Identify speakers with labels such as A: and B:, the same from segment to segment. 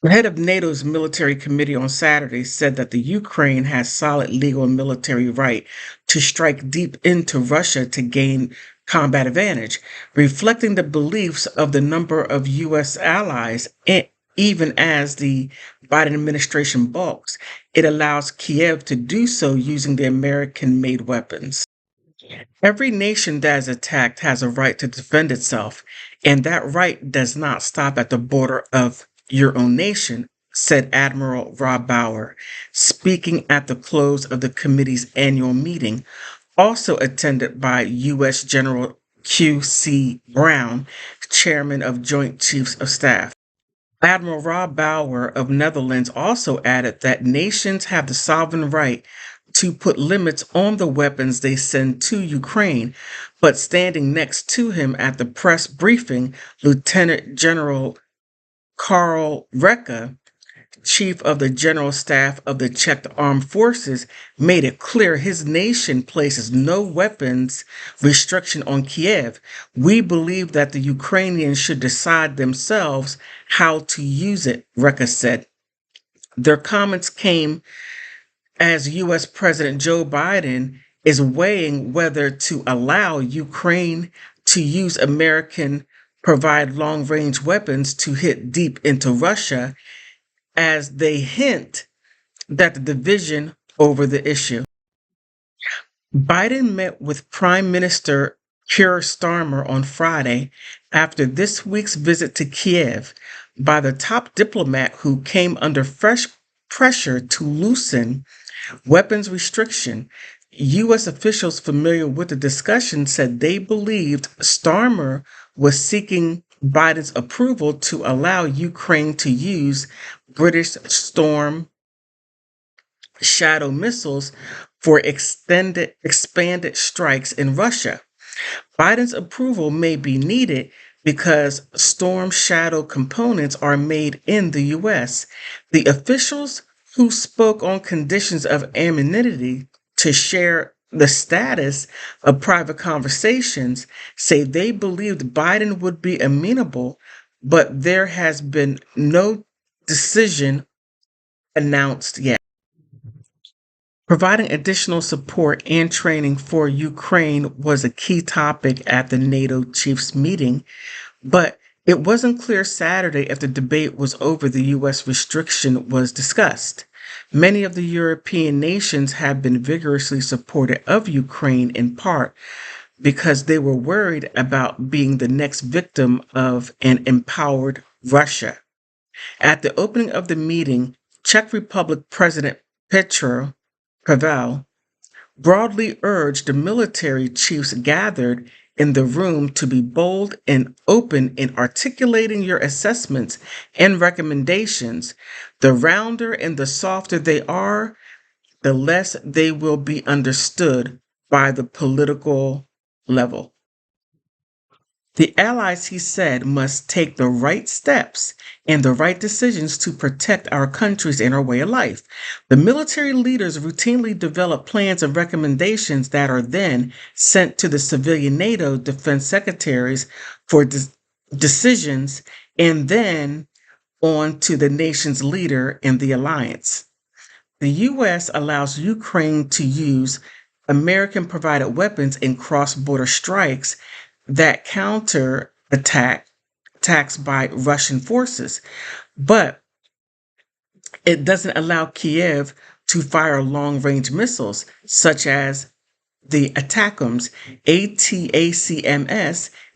A: The head of NATO's military committee on Saturday said that the Ukraine has solid legal and military right to strike deep into Russia to gain combat advantage, reflecting the beliefs of the number of U.S. allies. And even as the Biden administration balks, it allows Kiev to do so using the American-made weapons. Every nation that is attacked has a right to defend itself, and that right does not stop at the border of your own nation, said Admiral Rob Bauer, speaking at the close of the committee's annual meeting, also attended by U.S. General Q.C. Brown, chairman of Joint Chiefs of Staff. Admiral Rob Bauer of Netherlands also added that nations have the sovereign right to put limits on the weapons they send to Ukraine, but standing next to him at the press briefing, Lieutenant General Karl Recke, chief of the General Staff of the Czech Armed Forces, made it clear his nation places no weapons restriction on Kiev. We believe that the Ukrainians should decide themselves how to use it, Recke said. Their comments came as U.S. President Joe Biden is weighing whether to allow Ukraine to use American provide long range weapons to hit deep into Russia, as they hint that the division over the issue. Biden met with Prime Minister Keir Starmer on Friday after this week's visit to Kiev by the top diplomat who came under fresh pressure to loosen weapons restriction. U.S. officials familiar with the discussion said they believed Starmer was seeking Biden's approval to allow Ukraine to use British Storm Shadow missiles for expanded strikes in Russia. Biden's approval may be needed because Storm Shadow components are made in the U.S. The officials who spoke on conditions of anonymity to share the status of private conversations say they believed Biden would be amenable, but there has been no decision announced yet. Providing additional support and training for Ukraine was a key topic at the NATO chiefs meeting, but it wasn't clear Saturday if the debate was over the U.S. restriction was discussed. Many of the European nations have been vigorously supportive of Ukraine in part because they were worried about being the next victim of an empowered Russia. At the opening of the meeting, Czech Republic President Petro PWL broadly urged the military chiefs gathered in the room to be bold and open in articulating your assessments and recommendations. The rounder and the softer they are, the less they will be understood by the political level. The allies, he said, must take the right steps and the right decisions to protect our countries and our way of life. The military leaders routinely develop plans and recommendations that are then sent to the civilian NATO defense secretaries for decisions and then on to the nation's leader in the alliance. The U.S. allows Ukraine to use American provided weapons in cross border strikes that counter attacks by Russian forces, but it doesn't allow Kiev to fire long range missiles such as the ATACMS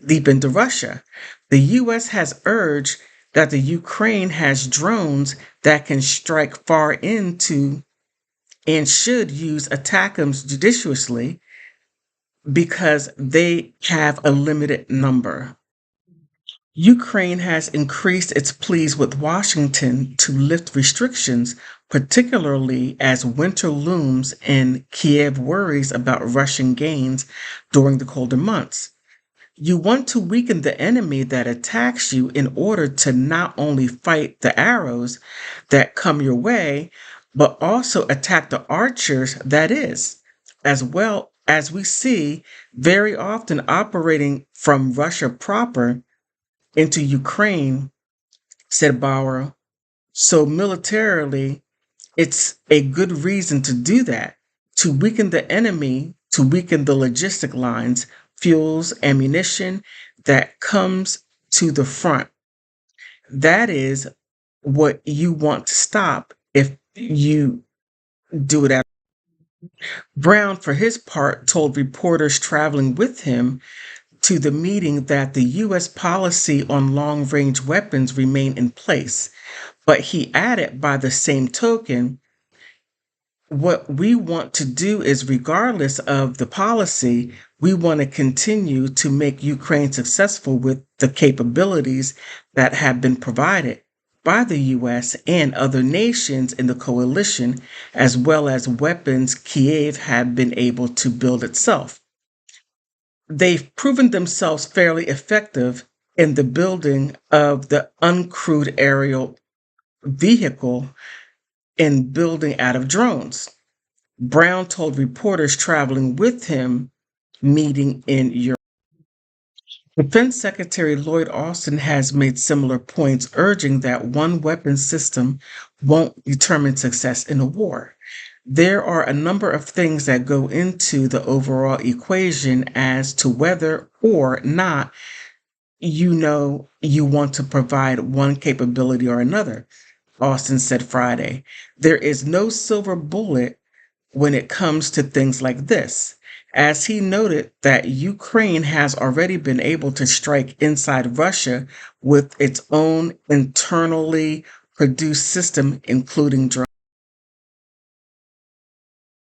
A: deep into Russia. The U.S. has urged that the Ukraine has drones that can strike far into and should use ATACMS judiciously because they have a limited number. Ukraine has increased its pleas with Washington to lift restrictions, particularly as winter looms and Kiev worries about Russian gains during the colder months. You want to weaken the enemy that attacks you in order to not only fight the arrows that come your way, but also attack the archers, that is, as well as we see very often operating from Russia proper into Ukraine, said Bauer So militarily, it's a good reason to do that, to weaken the enemy, to weaken the logistic lines, fuels, ammunition that comes to the front. That is what you want to stop if you do it. Brown, for his part, told reporters traveling with him to the meeting that the U.S. policy on long range weapons remain in place. But he added, by the same token, what we want to do is, regardless of the policy, we want to continue to make Ukraine successful with the capabilities that have been provided by the U.S. and other nations in the coalition, as well as weapons Kiev have been able to build itself. They've proven themselves fairly effective in the building of the uncrewed aerial vehicle and building out of drones. Brown told reporters traveling with him, meeting in Europe. Defense Secretary Lloyd Austin has made similar points, urging that one weapon system won't determine success in a war. There are a number of things that go into the overall equation as to whether or not you want to provide one capability or another, Austin said Friday. There is no silver bullet when it comes to things like this, as he noted that Ukraine has already been able to strike inside Russia with its own internally produced system, including drones.